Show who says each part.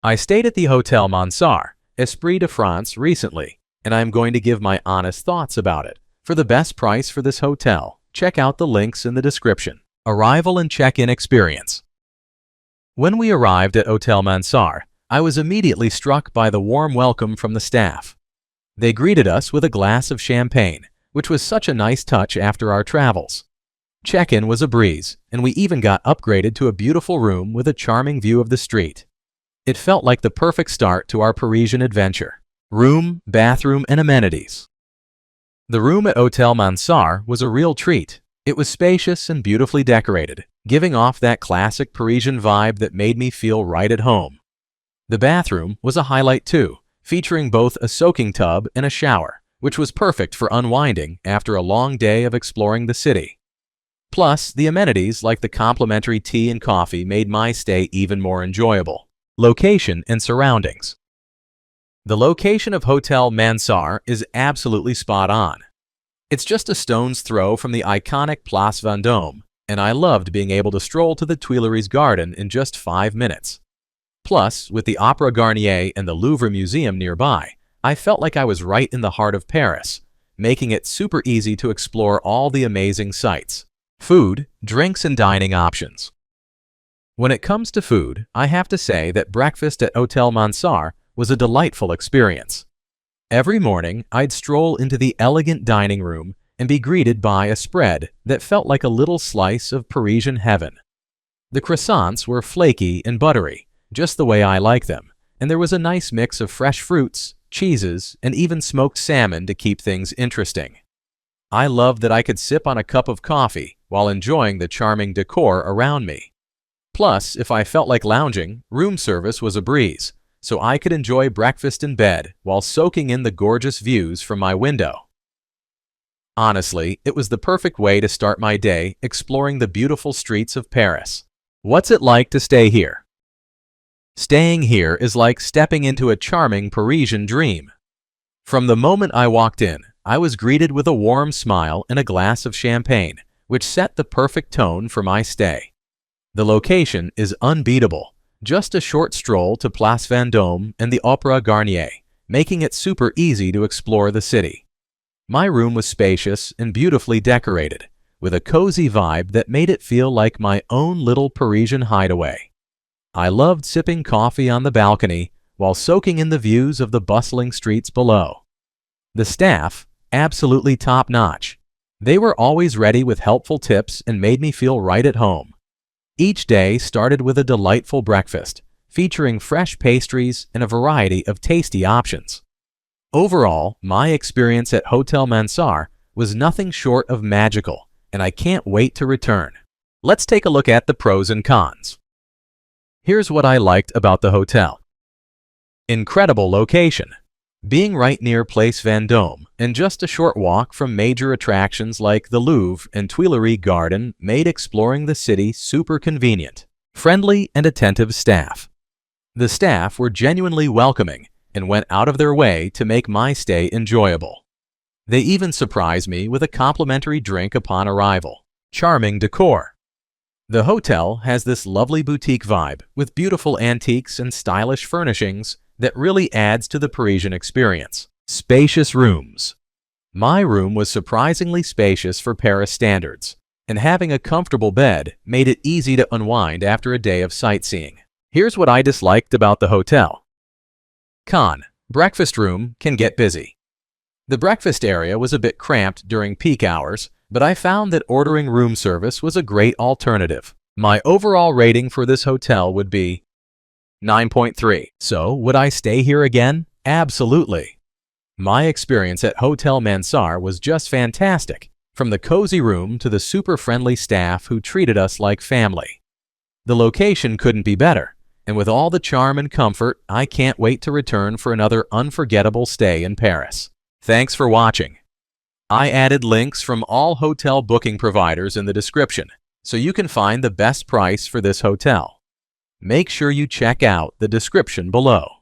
Speaker 1: I stayed at the Hôtel Mansart, Esprit de France recently, and I am going to give my honest thoughts about it. For the best price for this hotel, check out the links in the description. Arrival and check-in experience. When we arrived at Hôtel Mansart, I was immediately struck by the warm welcome from the staff. They greeted us with a glass of champagne, which was such a nice touch after our travels. Check-in was a breeze, and we even got upgraded to a beautiful room with a charming view of the street. It felt like the perfect start to our Parisian adventure. Room, bathroom, and amenities. The room at Hôtel Mansart was a real treat. It was spacious and beautifully decorated, giving off that classic Parisian vibe that made me feel right at home. The bathroom was a highlight too, featuring both a soaking tub and a shower, which was perfect for unwinding after a long day of exploring the city. Plus, the amenities like the complimentary tea and coffee made my stay even more enjoyable. Location and surroundings. The location of Hôtel Mansart is absolutely spot on. It's just a stone's throw from the iconic Place Vendôme, and I loved being able to stroll to the Tuileries Garden in just 5 minutes. Plus, with the Opera Garnier and the Louvre Museum nearby, I felt like I was right in the heart of Paris, making it super easy to explore all the amazing sights. Food, drinks, and dining options. When it comes to food, I have to say that breakfast at Hôtel Mansart was a delightful experience. Every morning, I'd stroll into the elegant dining room and be greeted by a spread that felt like a little slice of Parisian heaven. The croissants were flaky and buttery, just the way I like them, and there was a nice mix of fresh fruits, cheeses, and even smoked salmon to keep things interesting. I loved that I could sip on a cup of coffee while enjoying the charming decor around me. Plus, if I felt like lounging, room service was a breeze, so I could enjoy breakfast in bed while soaking in the gorgeous views from my window. Honestly, it was the perfect way to start my day exploring the beautiful streets of Paris. What's it like to stay here? Staying here is like stepping into a charming Parisian dream. From the moment I walked in, I was greeted with a warm smile and a glass of champagne, which set the perfect tone for my stay. The location is unbeatable, just a short stroll to Place Vendôme and the Opera Garnier, making it super easy to explore the city. My room was spacious and beautifully decorated, with a cozy vibe that made it feel like my own little Parisian hideaway. I loved sipping coffee on the balcony while soaking in the views of the bustling streets below. The staff, absolutely top-notch. They were always ready with helpful tips and made me feel right at home. Each day started with a delightful breakfast, featuring fresh pastries and a variety of tasty options. Overall, my experience at Hôtel Mansart was nothing short of magical, and I can't wait to return. Let's take a look at the pros and cons. Here's what I liked about the hotel. Incredible location. Being right near Place Vendôme and just a short walk from major attractions like the Louvre and Tuileries Garden made exploring the city super convenient. Friendly and attentive staff. The staff were genuinely welcoming and went out of their way to make my stay enjoyable. They even surprised me with a complimentary drink upon arrival. Charming decor. The hotel has this lovely boutique vibe with beautiful antiques and stylish furnishings that really adds to the Parisian experience. Spacious rooms. My room was surprisingly spacious for Paris standards, and having a comfortable bed made it easy to unwind after a day of sightseeing. Here's what I disliked about the hotel. Con. Breakfast room can get busy. The breakfast area was a bit cramped during peak hours, but I found that ordering room service was a great alternative. My overall rating for this hotel would be 9.3. So, would I stay here again? Absolutely. My experience at Hôtel Mansart was just fantastic, from the cozy room to the super friendly staff who treated us like family. The location couldn't be better, and with all the charm and comfort, I can't wait to return for another unforgettable stay in Paris. Thanks for watching. I added links from all hotel booking providers in the description, so you can find the best price for this hotel. Make sure you check out the description below.